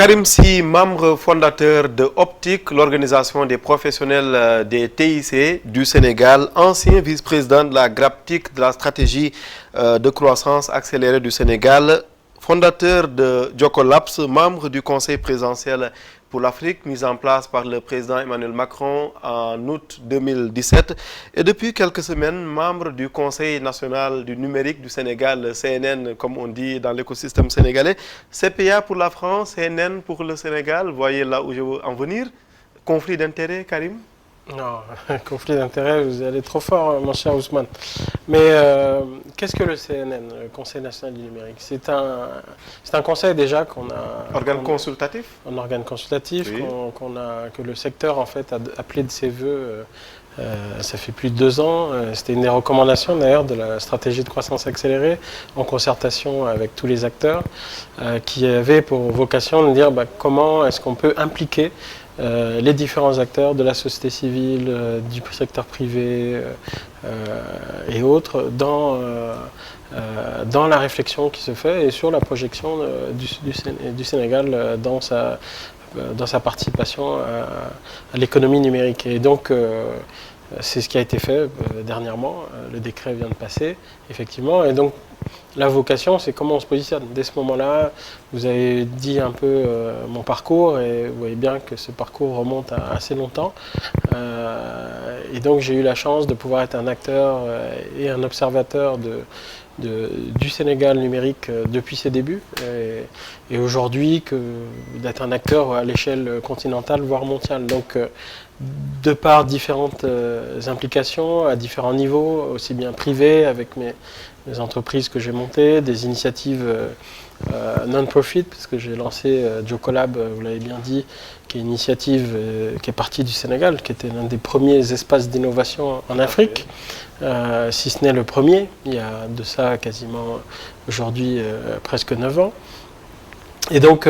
Karim Sy, membre fondateur de Optique, l'organisation des professionnels des TIC du Sénégal, ancien vice-président de la GRAPTIC, de la stratégie de croissance accélérée du Sénégal, fondateur de Jocolabs, membre du conseil présidentiel pour l'Afrique, mis en place par le président Emmanuel Macron en août 2017, et depuis quelques semaines, membre du Conseil national du numérique du Sénégal, le CNN, comme on dit dans l'écosystème sénégalais. CPA pour la France, CNN pour le Sénégal, voyez là où je veux en venir. Conflit d'intérêts, Karim? Non, conflit d'intérêts, vous allez trop fort, mon cher Ousmane. Mais qu'est-ce que le CNN, le Conseil national du numérique? C'est un conseil déjà qu'on a... Organe consultatif? Un organe consultatif, oui. Que le secteur en fait a appelé de ses voeux, ça fait plus de 2 ans. C'était une des recommandations d'ailleurs de la stratégie de croissance accélérée, en concertation avec tous les acteurs, qui avait pour vocation de dire comment est-ce qu'on peut impliquer les différents acteurs de la société civile, du secteur privé et autres dans la réflexion qui se fait et sur la projection du Sénégal dans sa participation à l'économie numérique. Et donc, c'est ce qui a été fait dernièrement. Le décret vient de passer, effectivement. Et donc, la vocation, c'est comment on se positionne. Dès ce moment-là, vous avez dit un peu mon parcours et vous voyez bien que ce parcours remonte à assez longtemps. Et donc, j'ai eu la chance de pouvoir être un acteur et un observateur du Sénégal numérique depuis ses débuts. Et aujourd'hui, d'être un acteur à l'échelle continentale, voire mondiale. Donc, de par différentes implications à différents niveaux, aussi bien privés avec mes entreprises que j'ai montées, des initiatives non-profit, parce que j'ai lancé Jocolab, vous l'avez bien dit, qui est une initiative qui est partie du Sénégal, qui était l'un des premiers espaces d'innovation en Afrique, si ce n'est le premier, il y a de ça quasiment aujourd'hui presque 9 ans. Et donc,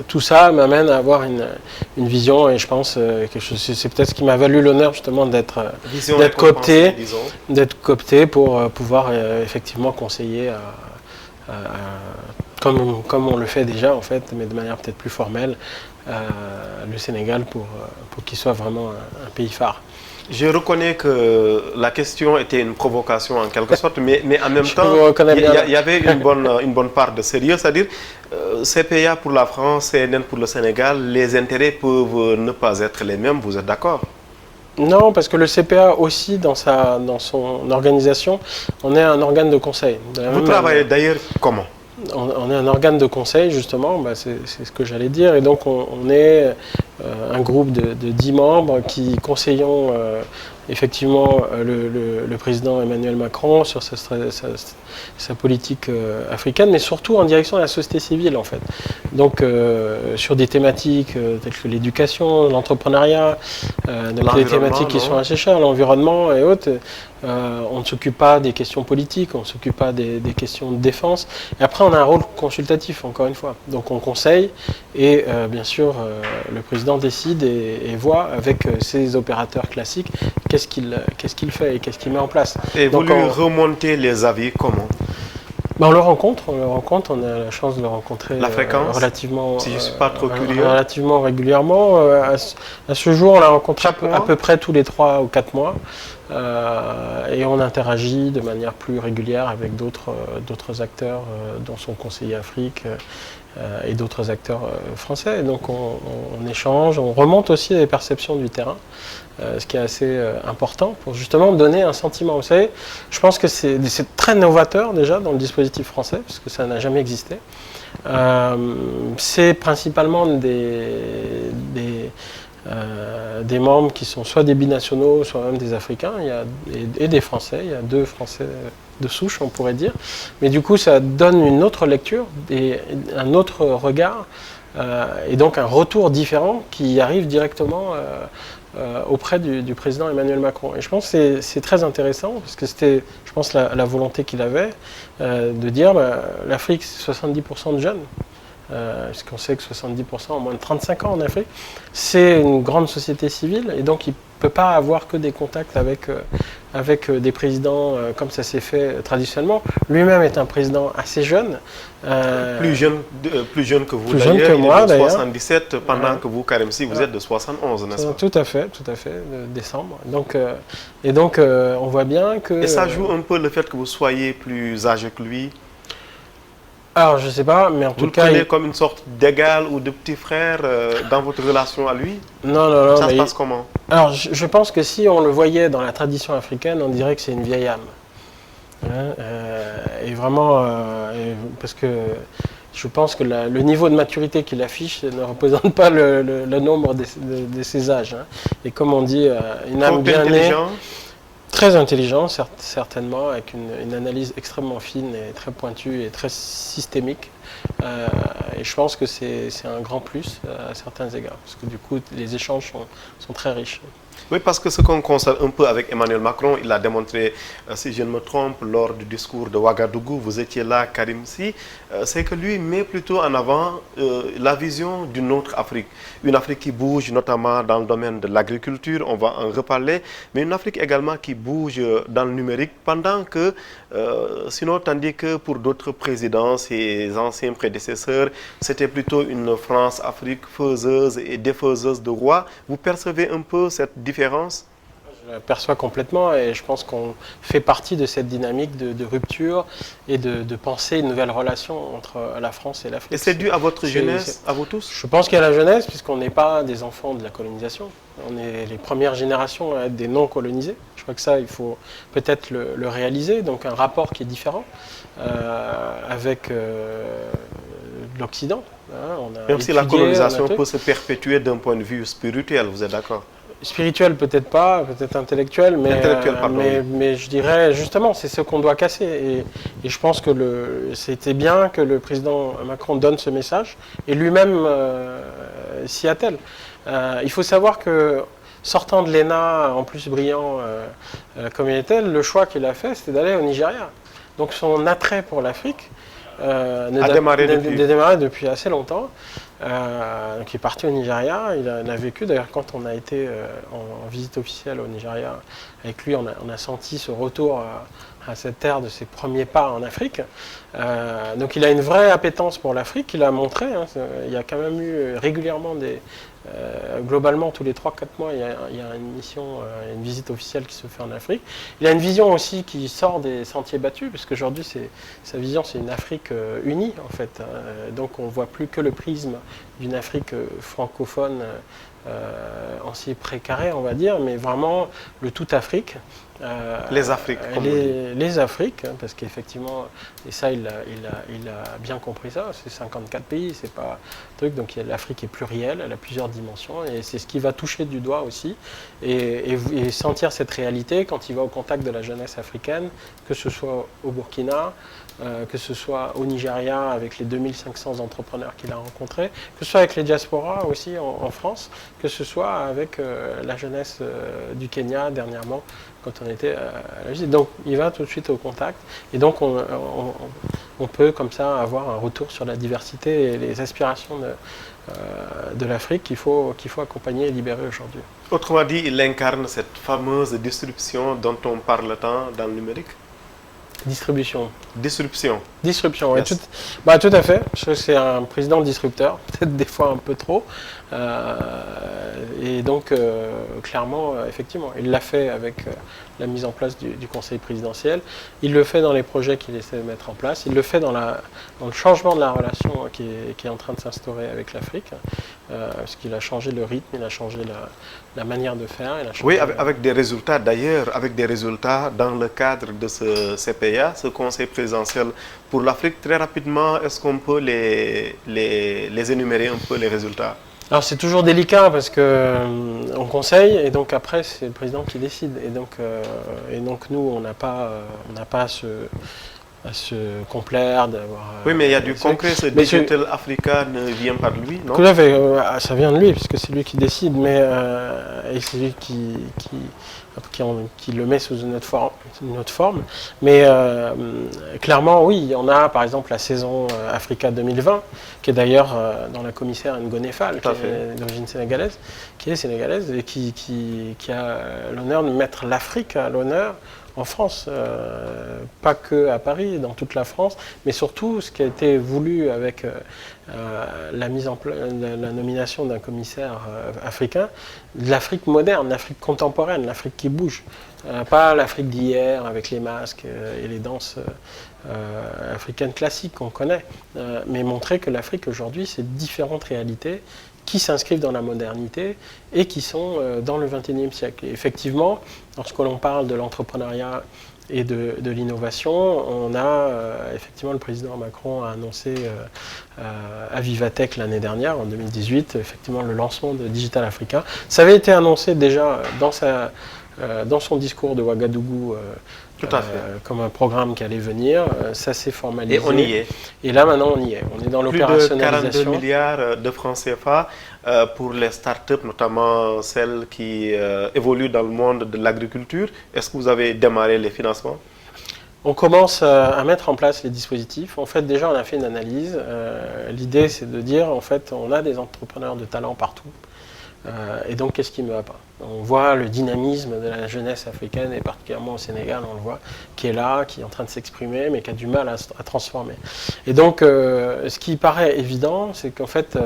tout ça m'amène à avoir une vision, et je pense que c'est peut-être ce qui m'a valu l'honneur justement d'être coopté pour pouvoir effectivement conseiller, comme on le fait déjà en fait, mais de manière peut-être plus formelle, le Sénégal pour qu'il soit vraiment un pays phare. Je reconnais que la question était une provocation en quelque sorte, mais en même temps, il y avait une bonne part de sérieux, c'est-à-dire CPA pour la France, CNN pour le Sénégal, les intérêts peuvent ne pas être les mêmes, vous êtes d'accord? Non, parce que le CPA aussi, dans son organisation, on est un organe de conseil. Vous travaillez d'ailleurs comment? On est un organe de conseil, justement, c'est ce que j'allais dire, et donc on est un groupe de 10 membres qui conseillons effectivement le président Emmanuel Macron sur sa politique africaine, mais surtout en direction de la société civile en fait. Donc sur des thématiques telles que l'éducation, l'entrepreneuriat, donc des thématiques qui sont assez chères, l'environnement et autres. On ne s'occupe pas des questions politiques, on ne s'occupe pas des questions de défense. Et après, on a un rôle consultatif, encore une fois. Donc on conseille et bien sûr, le président décide et voit avec ses opérateurs classiques qu'est-ce qu'il fait et qu'est-ce qu'il met en place. Et donc, vous lui remontez les avis comment? On le rencontre, on a la chance de le rencontrer relativement, si je suis pas trop curieux. Relativement régulièrement. À ce jour, on la rencontre à peu près tous les 3 ou 4 mois. Et on interagit de manière plus régulière avec d'autres acteurs, dont son conseiller Afrique et d'autres acteurs français. Et donc on échange, on remonte aussi les perceptions du terrain, ce qui est assez important pour justement donner un sentiment. Vous savez, je pense que c'est très novateur déjà dans le dispositif français, parce que ça n'a jamais existé. C'est principalement des membres qui sont soit des binationaux, soit même des Africains, et des Français. Il y a 2 Français de souche, on pourrait dire. Mais du coup, ça donne une autre lecture et un autre regard, et donc un retour différent qui arrive directement auprès du président Emmanuel Macron. Et je pense que c'est très intéressant, parce que c'était, je pense, la volonté qu'il avait de dire l'Afrique, c'est 70% de jeunes. puisqu'on sait que 70% ont moins de 35 ans en Afrique. C'est une grande société civile, et donc il ne peut pas avoir que des contacts avec des présidents comme ça s'est fait traditionnellement. Lui-même est un président assez jeune. Plus jeune que vous, plus jeune que moi, il est de d'ailleurs. 77, pendant que vous, Karim Sy, vous êtes de 71, n'est-ce pas? Tout à fait, de décembre. Donc, on voit bien que... Et ça joue un peu le fait que vous soyez plus âgé que lui? Alors, je ne sais pas, mais en tout cas... Vous le prenez comme une sorte d'égal ou de petit frère dans votre relation à lui? Non. Ça se passe comment? Alors, je pense que si on le voyait dans la tradition africaine, on dirait que c'est une vieille âme. Et vraiment, parce que je pense que le niveau de maturité qu'il affiche ne représente pas le nombre de ses âges. Et comme on dit, une âme bien née... Très intelligent, certainement, avec une analyse extrêmement fine et très pointue et très systémique. Et je pense que c'est un grand plus à certains égards, parce que du coup, les échanges sont très riches. Oui, parce que ce qu'on constate un peu avec Emmanuel Macron, il l'a démontré, si je ne me trompe, lors du discours de Ouagadougou, vous étiez là, Karim Sy, c'est que lui met plutôt en avant la vision d'une autre Afrique. Une Afrique qui bouge, notamment dans le domaine de l'agriculture, on va en reparler, mais une Afrique également qui bouge dans le numérique, pendant que, sinon, tandis que pour d'autres présidents, ses anciens prédécesseurs, c'était plutôt une France-Afrique faiseuse et défaiseuse de rois. Vous percevez un peu cette différence? Je la perçois complètement, et je pense qu'on fait partie de cette dynamique de rupture et de penser une nouvelle relation entre la France et l'Afrique. Et c'est dû à votre jeunesse, à vous tous? Je pense qu'il y a la jeunesse, puisqu'on n'est pas des enfants de la colonisation. On est les premières générations à être des non-colonisés. Je crois que ça, il faut peut-être le réaliser. Donc un rapport qui est différent avec l'Occident. Même si la colonisation peut se perpétuer d'un point de vue spirituel, vous êtes d'accord? Spirituel, peut-être pas, peut-être intellectuel, mais je dirais justement, c'est ce qu'on doit casser. Et je pense que c'était bien que le président Macron donne ce message, et lui-même s'y attelle. Il faut savoir que, sortant de l'ENA, en plus brillant comme il était, le choix qu'il a fait, c'était d'aller au Nigeria. Donc son attrait pour l'Afrique a démarré depuis assez longtemps. Donc il est parti au Nigeria, il a vécu, d'ailleurs quand on a été en visite officielle au Nigeria avec lui, on a senti ce retour à cette terre de ses premiers pas en Afrique. Donc il a une vraie appétence pour l'Afrique, il a montré, il y a quand même eu régulièrement globalement tous les 3-4 mois, il y a une mission, une visite officielle qui se fait en Afrique. Il a une vision aussi qui sort des sentiers battus, parce qu'aujourd'hui sa vision c'est une Afrique unie en fait. Donc on ne voit plus que le prisme d'une Afrique francophone en si précaré, on va dire, mais vraiment le tout Afrique. Les Afriques, les Afriques, parce qu'effectivement, et ça il a bien compris ça, c'est 54 pays, c'est pas un truc, donc l'Afrique est plurielle, elle a plusieurs dimensions, et c'est ce qui va toucher du doigt aussi, et sentir cette réalité quand il va au contact de la jeunesse africaine, que ce soit au Burkina, que ce soit au Nigeria avec les 2500 entrepreneurs qu'il a rencontrés, que ce soit avec les diasporas aussi en France, que ce soit avec la jeunesse du Kenya dernièrement, quand on était à la visite. Donc il va tout de suite au contact, et donc on peut comme ça avoir un retour sur la diversité et les aspirations de l'Afrique qu'il faut accompagner et libérer aujourd'hui. Autrement dit, il incarne cette fameuse disruption dont on parle tant dans le numérique? Disruption, yes. Yes. Tout à fait. Je trouve que c'est un président disrupteur, peut-être des fois un peu trop. Et donc, clairement, effectivement, il l'a fait avec la mise en place du Conseil présidentiel. Il le fait dans les projets qu'il essaie de mettre en place. Il le fait dans le changement de la relation qui est en train de s'instaurer avec l'Afrique. Parce qu'il a changé le rythme, il a changé la manière de faire. Oui, avec des résultats d'ailleurs, dans le cadre de ce CPA, ce Conseil présidentiel pour l'Afrique. Très rapidement, est-ce qu'on peut les énumérer un peu, les résultats? Alors c'est toujours délicat parce qu'on conseille, et donc après c'est le président qui décide. Et donc nous, on n'a pas à se complaire, d'avoir... Oui, mais il y a du concret, ce Digital Africa ne vient pas de lui, non? Ça vient de lui, puisque c'est lui qui décide, mais et c'est lui qui le met sous une autre forme. Mais clairement, oui, il y en a, par exemple, la saison Africa 2020, qui est d'ailleurs dans la commissaire Ngoné Fall, qui est d'origine sénégalaise, et qui a l'honneur de mettre l'Afrique à l'honneur en France, pas que à Paris, dans toute la France, mais surtout ce qui a été voulu avec la nomination d'un commissaire africain, l'Afrique moderne, l'Afrique contemporaine, l'Afrique qui bouge, pas l'Afrique d'hier avec les masques et les danses africaines classiques qu'on connaît, mais montrer que l'Afrique aujourd'hui, c'est différentes réalités qui s'inscrivent dans la modernité et qui sont dans le XXIe siècle. Et effectivement, lorsque l'on parle de l'entrepreneuriat et de l'innovation, on a effectivement, le président Macron a annoncé à Vivatech l'année dernière, en 2018, effectivement le lancement de Digital Africa. Ça avait été annoncé déjà dans son discours de Ouagadougou, tout à fait. comme un programme qui allait venir, ça s'est formalisé. Et on y est. Et là maintenant on y est. On est dans l'opérationnalisation. Plus de 42 milliards de francs CFA pour les startups, notamment celles qui évoluent dans le monde de l'agriculture. Est-ce que vous avez démarré les financements? On commence à mettre en place les dispositifs. En fait, déjà, on a fait une analyse. L'idée, c'est de dire, en fait, on a des entrepreneurs de talent partout. Et donc, qu'est-ce qui ne va pas? On voit le dynamisme de la jeunesse africaine, et particulièrement au Sénégal, on le voit, qui est là, qui est en train de s'exprimer, mais qui a du mal à transformer. Et donc, ce qui paraît évident, c'est qu'en fait,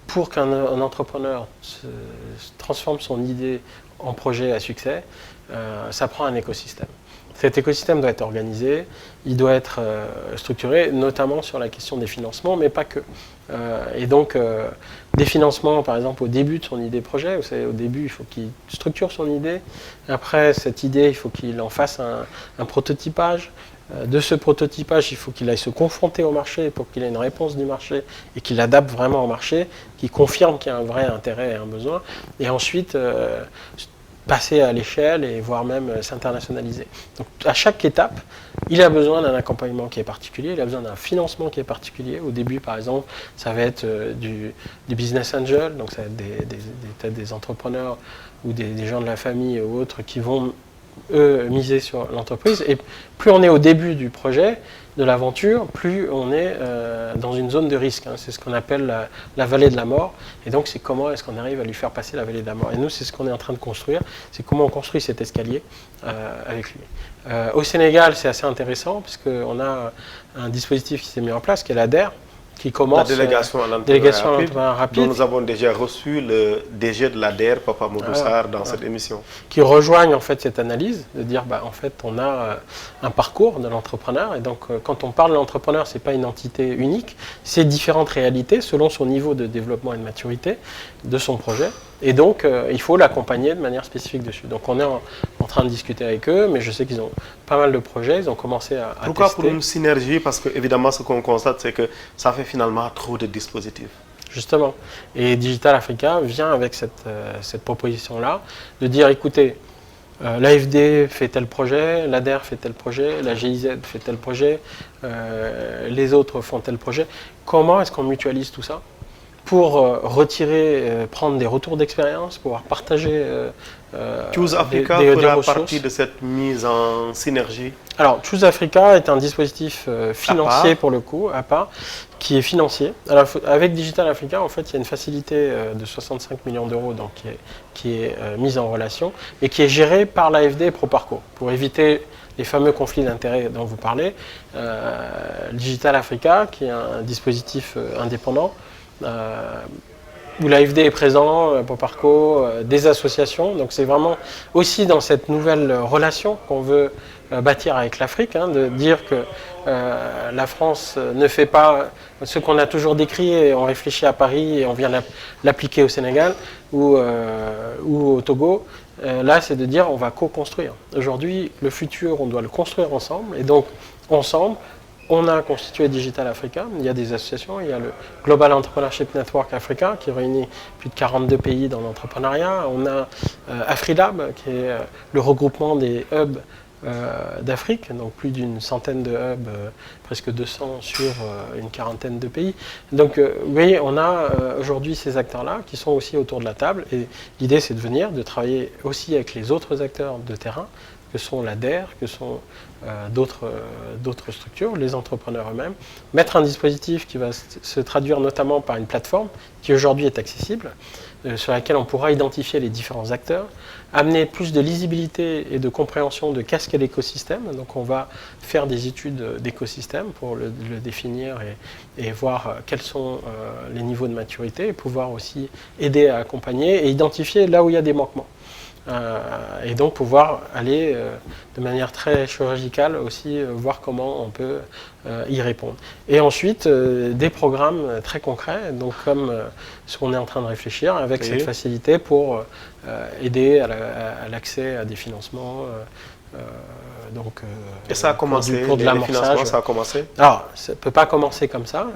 pour qu'un entrepreneur transforme son idée en projet à succès, ça prend un écosystème. Cet écosystème doit être organisé, il doit être structuré, notamment sur la question des financements, mais pas que. Et donc, des financements, par exemple, au début de son idée projet, vous savez, au début, il faut qu'il structure son idée. Après, cette idée, il faut qu'il en fasse un prototypage. De ce prototypage, il faut qu'il aille se confronter au marché pour qu'il ait une réponse du marché et qu'il adapte vraiment au marché, qu'il confirme qu'il y a un vrai intérêt et un besoin. Et ensuite, passer à l'échelle et voire même s'internationaliser. Donc à chaque étape, il a besoin d'un accompagnement qui est particulier, il a besoin d'un financement qui est particulier. Au début, par exemple, ça va être du business angel, donc ça va être des entrepreneurs ou des gens de la famille ou autres qui vont, eux, miser sur l'entreprise. Et plus on est au début du projet, de l'aventure, plus on est dans une zone de risque. Hein. C'est ce qu'on appelle la vallée de la mort. Et donc, c'est comment est-ce qu'on arrive à lui faire passer la vallée de la mort. Et nous, c'est ce qu'on est en train de construire. C'est comment on construit cet escalier avec lui. Au Sénégal, c'est assez intéressant, puisqu'on a un dispositif qui s'est mis en place, qui est l'ADER, qui commence... La délégation à l'entrepreneuriat rapide, dont nous avons déjà reçu le DG de l'ADER, Papa Modou Sarr, dans cette émission. Qui rejoignent en fait cette analyse, de dire en fait on a un parcours de l'entrepreneur, et donc quand on parle de l'entrepreneur, c'est pas une entité unique, c'est différentes réalités selon son niveau de développement et de maturité de son projet, et donc il faut l'accompagner de manière spécifique dessus. Donc on est en train de discuter avec eux, mais je sais qu'ils ont pas mal de projets, ils ont commencé à Pourquoi tester. Pour une synergie? Parce que évidemment ce qu'on constate, c'est que ça fait finalement trop de dispositifs. Justement. Et Digital Africa vient avec cette proposition-là, de dire, écoutez, l'AFD fait tel projet, l'ADER fait tel projet, la GIZ fait tel projet, les autres font tel projet. Comment est-ce qu'on mutualise tout ça pour prendre des retours d'expérience, pouvoir partager Choose Africa fera partie de cette mise en synergie. Alors, Choose Africa est un dispositif financier pour le coup, à part, qui est financier. Alors, avec Digital Africa, en fait, il y a une facilité de 65 millions d'euros qui est mise en relation, mais qui est gérée par l'AFD et Proparco, pour éviter les fameux conflits d'intérêts dont vous parlez. Digital Africa, qui est un dispositif indépendant, où l'AFD est présent, Proparco, des associations. Donc c'est vraiment aussi dans cette nouvelle relation qu'on veut bâtir avec l'Afrique, hein, de dire que la France ne fait pas ce qu'on a toujours décrit et on réfléchit à Paris et on vient l'appliquer au Sénégal ou au Togo. Là, c'est de dire on va co-construire. Aujourd'hui, le futur, on doit le construire ensemble. Et donc, ensemble, on a constitué Digital Africa, il y a des associations, il y a le Global Entrepreneurship Network Africa qui réunit plus de 42 pays dans l'entrepreneuriat. On a AfriLab qui est le regroupement des hubs d'Afrique, donc plus d'une centaine de hubs, presque 200 sur une quarantaine de pays. Donc vous voyez, on a aujourd'hui ces acteurs-là qui sont aussi autour de la table, et l'idée c'est de travailler aussi avec les autres acteurs de terrain, que sont l'ADER, que sont d'autres structures, les entrepreneurs eux-mêmes, mettre un dispositif qui va se traduire notamment par une plateforme qui aujourd'hui est accessible, sur laquelle on pourra identifier les différents acteurs, amener plus de lisibilité et de compréhension de qu'est-ce qu'est l'écosystème. Donc on va faire des études d'écosystème pour le définir et voir quels sont les niveaux de maturité, et pouvoir aussi aider à accompagner et identifier là où il y a des manquements. Et donc pouvoir aller de manière très chirurgicale aussi voir comment on peut y répondre. Et ensuite, des programmes très concrets, donc comme ce qu'on est en train de réfléchir, avec cette facilité pour aider à l'accès à des financements. Et ça a commencé, pour de l'amorçage. Ça a commencé? Alors, ça ne peut pas commencer comme ça.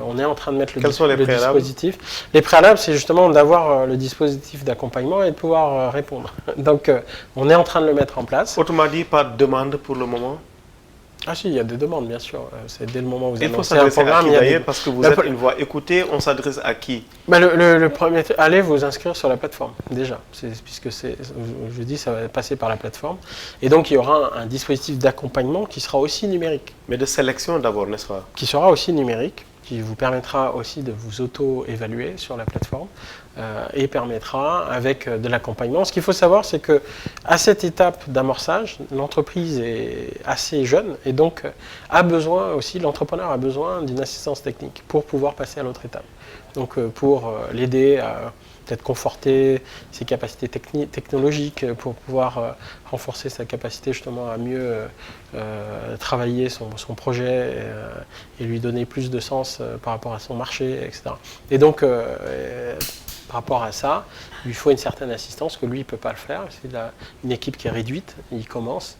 On est en train de mettre le dispositif. Les préalables, c'est justement d'avoir le dispositif d'accompagnement et de pouvoir répondre. Donc, on est en train de le mettre en place. Autrement dit, pas de demande pour le moment? Ah si, il y a des demandes, bien sûr. C'est dès le moment où vous annoncez un programme. Il faut s'adresser à qui, parce que vous êtes une voix écoutée, on s'adresse à qui? Le premier, allez vous inscrire sur la plateforme, déjà. Puisque je dis, ça va passer par la plateforme. Et donc, il y aura un dispositif d'accompagnement qui sera aussi numérique. Mais de sélection d'abord, n'est-ce pas? Qui sera aussi numérique, qui vous permettra aussi de vous auto-évaluer sur la plateforme. Et permettra avec de l'accompagnement. Ce qu'il faut savoir, c'est qu'à cette étape d'amorçage, l'entreprise est assez jeune et donc l'entrepreneur a besoin d'une assistance technique pour pouvoir passer à l'autre étape. Donc pour l'aider à peut-être conforter ses capacités technologiques, pour pouvoir renforcer sa capacité justement à mieux travailler son projet et lui donner plus de sens par rapport à son marché, etc. Et donc, par rapport à ça, il lui faut une certaine assistance que lui, il ne peut pas le faire. C'est une équipe qui est réduite, il commence,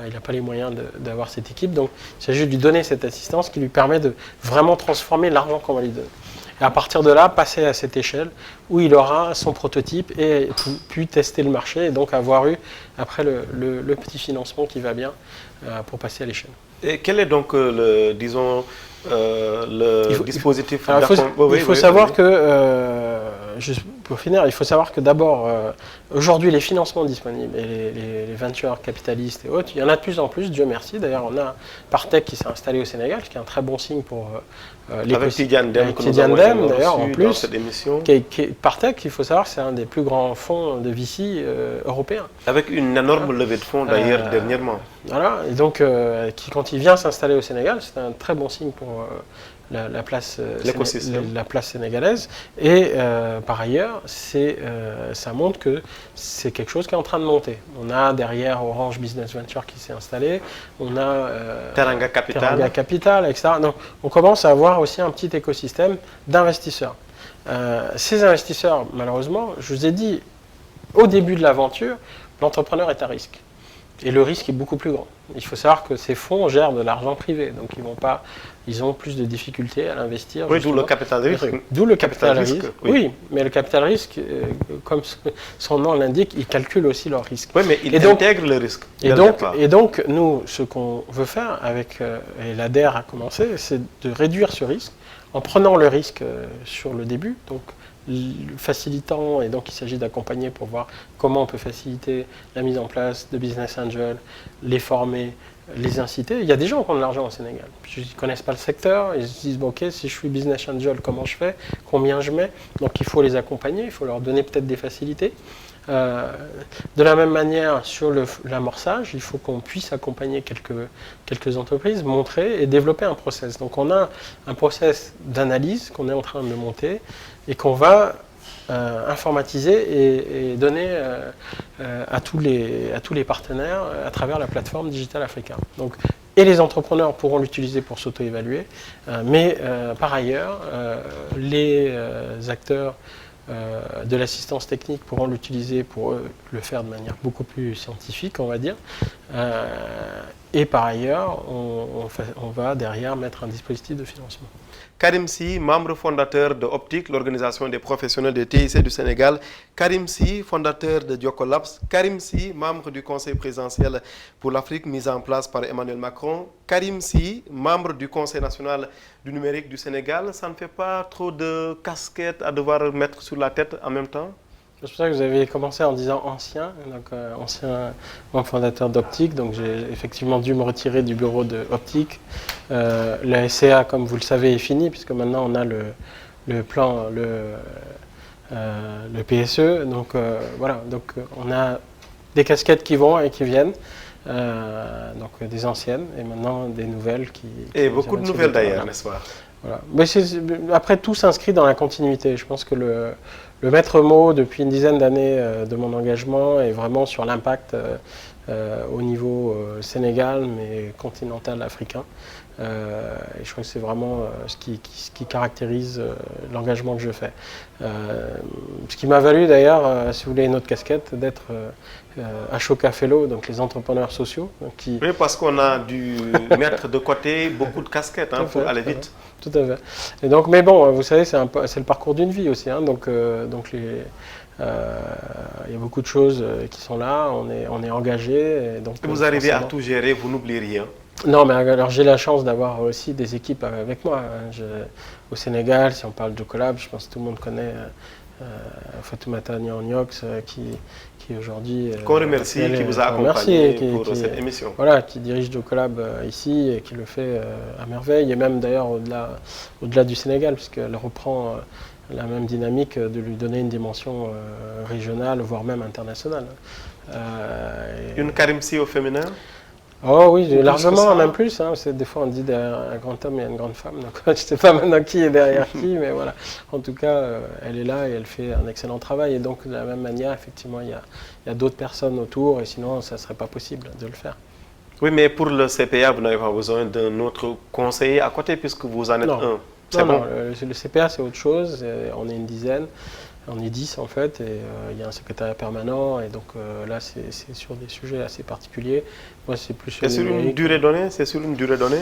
il n'a pas les moyens d'avoir cette équipe. Donc, il s'agit de lui donner cette assistance qui lui permet de vraiment transformer l'argent qu'on va lui donner. Et à partir de là, passer à cette échelle où il aura son prototype et pu tester le marché et donc avoir eu après le petit financement qui va bien pour passer à l'échelle. Et quel est donc le dispositif? Il faut savoir que, juste pour finir, il faut savoir que d'abord, aujourd'hui, les financements disponibles et les ventures capitalistes et autres, il y en a de plus en plus, Dieu merci. D'ailleurs, on a Partech qui s'est installé au Sénégal, ce qui est un très bon signe pour l'écosystème. Avec Tidiane Deme, d'ailleurs, en plus. Cette émission. Partech, il faut savoir que c'est un des plus grands fonds de VC européens. Avec une énorme levée de fonds, d'ailleurs, dernièrement. Voilà, et donc, quand il vient s'installer au Sénégal, c'est un très bon signe pour la place sénégalaise. Et par ailleurs, ça montre que c'est quelque chose qui est en train de monter. On a derrière Orange Business Venture qui s'est installé, on a Teranga Capital, etc. Donc, on commence à avoir aussi un petit écosystème d'investisseurs. Ces investisseurs, malheureusement, je vous ai dit, au début de l'aventure, l'entrepreneur est à risque. Et le risque est beaucoup plus grand. Il faut savoir que ces fonds gèrent de l'argent privé, donc ils ont plus de difficultés à l'investir. Oui, d'où le capital risque. D'où le capital risque. Oui, mais le capital risque, comme son nom l'indique, ils calculent aussi leur risque. Oui, mais ils intègrent le risque. Et donc, nous, ce qu'on veut faire et l'ADER a commencé, c'est de réduire ce risque en prenant le risque sur le début. Donc, facilitant, et donc il s'agit d'accompagner pour voir comment on peut faciliter la mise en place de business angels, les former, les inciter. Il y a des gens qui ont de l'argent au Sénégal, ils ne connaissent pas le secteur, ils se disent bon, ok, si je suis business angel, comment je fais, combien je mets, donc il faut les accompagner, il faut leur donner peut-être des facilités. De la même manière, sur l'amorçage, il faut qu'on puisse accompagner quelques entreprises, montrer et développer un process. Donc on a un process d'analyse qu'on est en train de monter et qu'on va informatiser et donner à tous les partenaires à travers la plateforme Digital Africa. Donc, et les entrepreneurs pourront l'utiliser pour s'auto-évaluer, mais par ailleurs, les acteurs de l'assistance technique pourront l'utiliser pour le faire de manière beaucoup plus scientifique, on va dire, Et par ailleurs, on va derrière mettre un dispositif de financement. Karim Sy, membre fondateur de Optic, l'organisation des professionnels de TIC du Sénégal. Karim Sy, fondateur de Diocolabs. Karim Sy, membre du Conseil présidentiel pour l'Afrique mis en place par Emmanuel Macron. Karim Sy, membre du Conseil national du numérique du Sénégal. Ça ne fait pas trop de casquettes à devoir mettre sur la tête en même temps? C'est pour ça que vous avez commencé en disant ancien, donc ancien membre fondateur d'Optic, donc j'ai effectivement dû me retirer du bureau de Optic. La SCA, comme vous le savez, est finie, puisque maintenant on a le plan, le PSE, donc voilà, donc on a des casquettes qui vont et qui viennent, donc des anciennes et maintenant des nouvelles qui... Et beaucoup de nouvelles d'ailleurs, n'est-ce pas? Voilà. Mais après, tout s'inscrit dans la continuité. Je pense que le maître mot depuis une dizaine d'années de mon engagement est vraiment sur l'impact au niveau Sénégal, mais continental africain. Et je crois que c'est vraiment ce qui caractérise l'engagement que je fais. Ce qui m'a valu d'ailleurs, si vous voulez une autre casquette, d'être Ashoka Fellow, donc les entrepreneurs sociaux. Oui, parce qu'on a dû mettre de côté beaucoup de casquettes pour aller vite. Tout à fait. Et donc, mais bon, vous savez, c'est le parcours d'une vie aussi. Donc il y a beaucoup de choses qui sont là, on est engagé. Et donc, vous arrivez à tout gérer, vous n'oubliez rien? Non, mais alors j'ai la chance d'avoir aussi des équipes avec moi. Au Sénégal, si on parle de collab, je pense que tout le monde connaît Fatoumata Niang-Niox qui aujourd'hui... Qu'on remercie, qui vous a accompagné pour cette émission. Voilà, qui dirige Jocolab ici et qui le fait à merveille, et même d'ailleurs au-delà du Sénégal, puisqu'elle reprend la même dynamique de lui donner une dimension régionale, voire même internationale. Une Karim Sy au féminin? Oh oui, largement, même plus. Des fois, on dit derrière un grand homme, il y a une grande femme. Donc, je ne sais pas maintenant qui est derrière qui, mais voilà. En tout cas, elle est là et elle fait un excellent travail. Et donc, de la même manière, effectivement, il y a d'autres personnes autour, et sinon, ça ne serait pas possible de le faire. Oui, mais pour le CPA, vous n'avez pas besoin d'un autre conseiller à côté, puisque vous en êtes un. Non, le CPA, c'est autre chose. On est une dizaine. On est 10 en fait, et il y a un secrétariat permanent, et donc là c'est sur des sujets assez particuliers. Moi c'est plus sur une durée donnée? C'est sur une durée donnée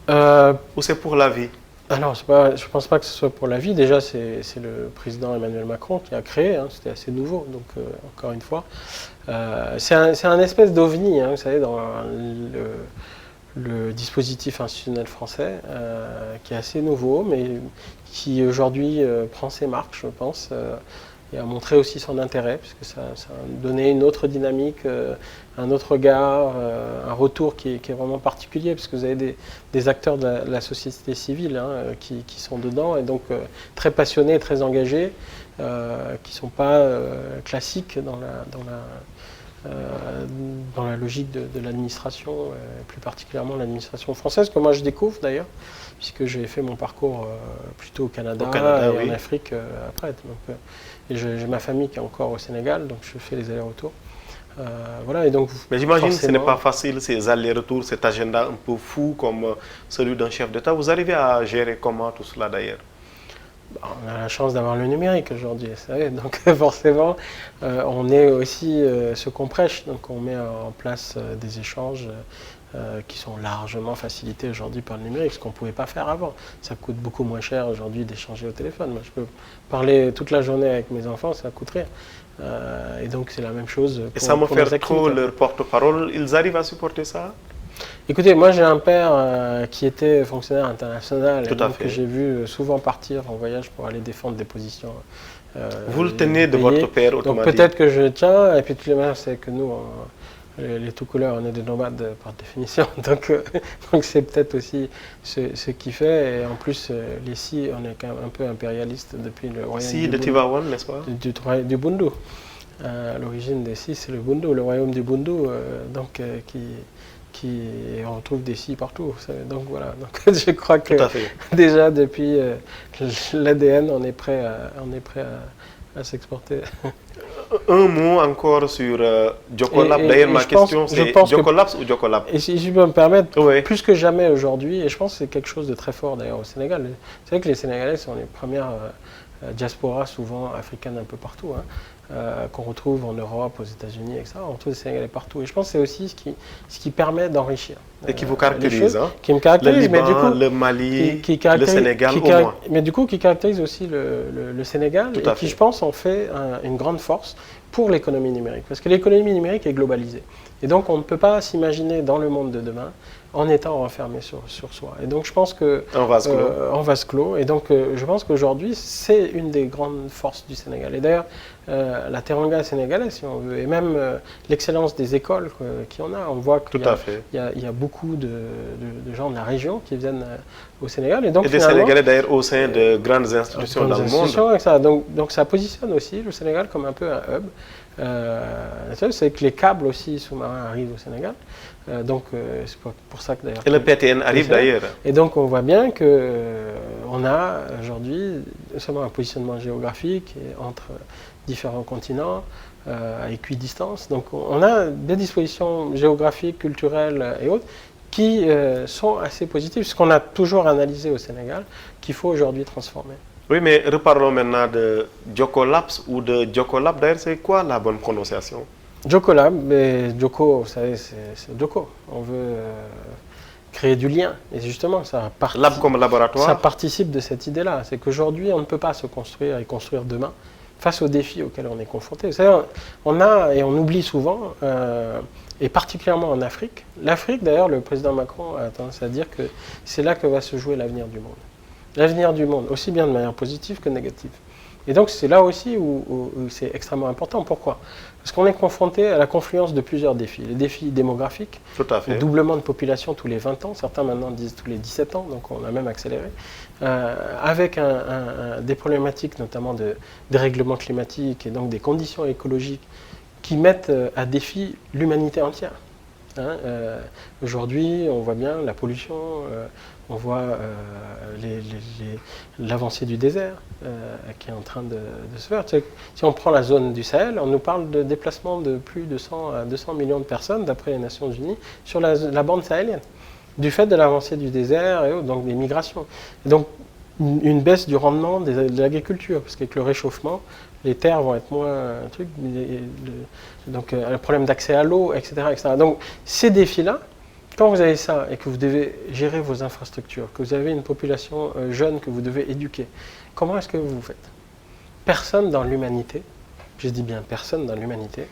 ou c'est pour la vie? Alors je ne pense pas que ce soit pour la vie. Déjà c'est le président Emmanuel Macron qui a créé, c'était assez nouveau, donc encore une fois. C'est un espèce d'ovni, vous savez, dans le dispositif institutionnel français, qui est assez nouveau, mais qui aujourd'hui prend ses marques, je pense, et a montré aussi son intérêt, puisque ça a donné une autre dynamique, un autre regard, un retour qui est vraiment particulier, parce que vous avez des acteurs de la société civile qui sont dedans, et donc très passionnés, très engagés, qui ne sont pas classiques dans la logique de l'administration, plus particulièrement l'administration française, que moi je découvre d'ailleurs, puisque j'ai fait mon parcours plutôt au Canada et en Afrique après. Donc, et j'ai ma famille qui est encore au Sénégal, donc je fais les allers-retours. Voilà, et donc, mais j'imagine que ce n'est pas facile, ces allers-retours, cet agenda un peu fou comme celui d'un chef d'État. Vous arrivez à gérer comment tout cela d'ailleurs? On a la chance d'avoir le numérique aujourd'hui, vous savez, donc forcément, on est aussi ce qu'on prêche, donc on met en place des échanges qui sont largement facilités aujourd'hui par le numérique, ce qu'on ne pouvait pas faire avant. Ça coûte beaucoup moins cher aujourd'hui d'échanger au téléphone. Moi, je peux parler toute la journée avec mes enfants, ça ne coûte rien. Et donc c'est la même chose pour, et ça me fait trop activités. leur porte-parole, ils arrivent à supporter ça? Écoutez, moi j'ai un père qui était fonctionnaire international, et donc que j'ai vu souvent partir en voyage pour aller défendre des positions. Vous le tenez de votre père automatiquement? Donc peut-être que je tiens, et puis tout le monde sait que nous, les tout couleurs, on est des nomades par définition, donc c'est peut-être aussi ce qui fait, et en plus les Si, on est quand même un peu impérialiste depuis le royaume Si, de Tivaouane, n'est-ce pas? Du Bundu. L'origine des Si, c'est le Bundu, le royaume du Bundu, donc on retrouve des Si partout. Donc voilà, donc, je crois que déjà depuis l'ADN, on est prêt à s'exporter. Un mot encore sur Diocolab. D'ailleurs, ma question c'est Diocolab ou Diocolab? Et si je peux me permettre, plus que jamais aujourd'hui, et je pense que c'est quelque chose de très fort d'ailleurs au Sénégal. C'est vrai que les Sénégalais sont les premières diasporas souvent africaines un peu partout. qu'on retrouve en Europe, aux États-Unis, etc. On retrouve des Sénégalais partout. Et je pense que c'est aussi ce qui permet d'enrichir. Et qui vous caractérise, hein? Qui me caractérise, le Liban, mais du coup, le Mali, le Sénégal au moins. Mais du coup, qui caractérise aussi le Sénégal et qui, je pense, en fait une grande force pour l'économie numérique. Parce que l'économie numérique est globalisée. Et donc, on ne peut pas s'imaginer dans le monde de demain en étant renfermé sur soi. Et donc, je pense que... En vase clos. Et donc, je pense qu'aujourd'hui, c'est une des grandes forces du Sénégal. Et d'ailleurs, la teranga sénégalaise, si on veut, et même l'excellence des écoles qu'il y en a, on voit qu'il y a beaucoup de gens de la région qui viennent au Sénégal. Et des Sénégalais d'ailleurs au sein de grandes institutions dans le monde. Donc, ça positionne aussi le Sénégal comme un peu un hub. C'est que les câbles aussi sous-marins arrivent au Sénégal. C'est pour ça que d'ailleurs... Et le PTN arrive d'ailleurs. Et donc on voit bien qu'on a aujourd'hui seulement un positionnement géographique entre différents continents à équidistance. Donc on a des dispositions géographiques, culturelles et autres qui sont assez positives. Ce qu'on a toujours analysé au Sénégal, qu'il faut aujourd'hui transformer. Oui, mais reparlons maintenant de Jocolabs ou de Jocolab. D'ailleurs, c'est quoi la bonne prononciation? Jocolab, mais Joko, vous savez, c'est Joko. On veut créer du lien. Et justement, Lab comme laboratoire. Ça participe de cette idée-là. C'est qu'aujourd'hui, on ne peut pas se construire et construire demain face aux défis auxquels on est confronté. Vous savez, on oublie souvent, et particulièrement en Afrique. L'Afrique, d'ailleurs, le président Macron a tendance à dire que c'est là que va se jouer l'avenir du monde. L'avenir du monde, aussi bien de manière positive que négative. Et donc c'est là aussi où c'est extrêmement important. Pourquoi? Parce qu'on est confronté à la confluence de plusieurs défis. Les défis démographiques, le doublement de population tous les 20 ans, certains maintenant disent tous les 17 ans, donc on a même accéléré, avec des problématiques notamment de dérèglement climatique et donc des conditions écologiques qui mettent à défi l'humanité entière. Aujourd'hui, on voit bien la pollution, on voit l'avancée du désert qui est en train de se faire. Tu sais, si on prend la zone du Sahel, on nous parle de déplacement de plus de 100 à 200 millions de personnes, d'après les Nations Unies, sur la bande sahélienne, du fait de l'avancée du désert et autres, donc des migrations. Et donc, une baisse du rendement de l'agriculture, parce qu'avec le réchauffement, les terres vont être moins donc le problème d'accès à l'eau, etc., etc. Donc ces défis-là, quand vous avez ça et que vous devez gérer vos infrastructures, que vous avez une population jeune que vous devez éduquer, comment est-ce que vous faites? Personne dans l'humanité, je dis bien personne dans l'humanité,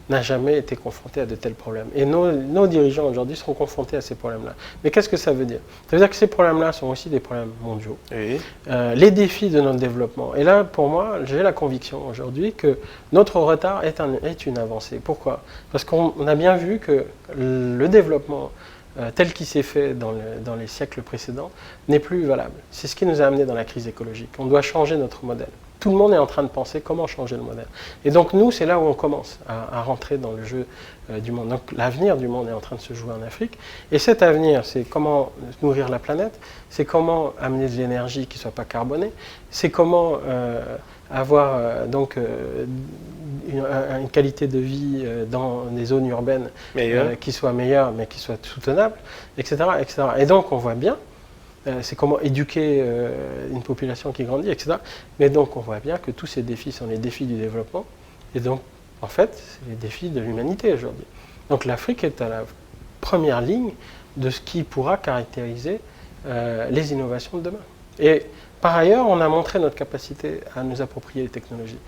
n'a jamais été confronté à de tels problèmes. Et nos dirigeants aujourd'hui seront confrontés à ces problèmes-là. Mais qu'est-ce que ça veut dire? Ça veut dire que ces problèmes-là sont aussi des problèmes mondiaux. Oui. Les défis de notre développement. Et là, pour moi, j'ai la conviction aujourd'hui que notre retard est une avancée. Pourquoi? Parce qu'on a bien vu que le développement tel qu'il s'est fait dans les siècles précédents n'est plus valable. C'est ce qui nous a amené dans la crise écologique. On doit changer notre modèle. Tout le monde est en train de penser comment changer le modèle. Et donc nous, c'est là où on commence à rentrer dans le jeu du monde. Donc l'avenir du monde est en train de se jouer en Afrique. Et cet avenir, c'est comment nourrir la planète, c'est comment amener de l'énergie qui ne soit pas carbonée, c'est comment avoir une qualité de vie dans des zones urbaines qui soit meilleure, mais qui soit soutenable, etc., etc. Et donc on voit bien, c'est comment éduquer une population qui grandit, etc. Mais donc on voit bien que tous ces défis sont les défis du développement. Et donc, en fait, c'est les défis de l'humanité aujourd'hui. Donc l'Afrique est à la première ligne de ce qui pourra caractériser les innovations de demain. Et par ailleurs, on a montré notre capacité à nous approprier les technologies.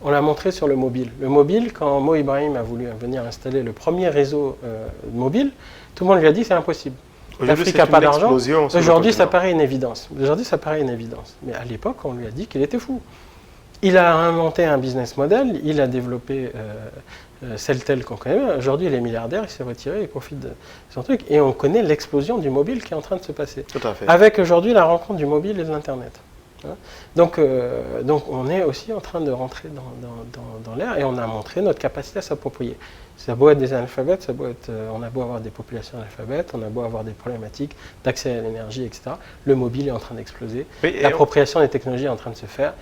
On l'a montré sur le mobile. Le mobile, quand Mo Ibrahim a voulu venir installer le premier réseau mobile, tout le monde lui a dit c'est impossible. L'Afrique n'a pas d'argent. Aujourd'hui, ça paraît une évidence. Mais à l'époque, on lui a dit qu'il était fou. Il a inventé un business model, il a développé Celtel qu'on connaît. Aujourd'hui, il est milliardaire, il s'est retiré, il profite de son truc. Et on connaît l'explosion du mobile qui est en train de se passer. Tout à fait. Avec aujourd'hui la rencontre du mobile et de l'Internet. Donc on est aussi en train de rentrer dans l'ère et on a montré notre capacité à s'approprier. Ça a beau être des analphabètes, on a beau avoir des populations analphabètes, on a beau avoir des problématiques d'accès à l'énergie, etc. Le mobile est en train d'exploser, l'appropriation des technologies est en train de se faire.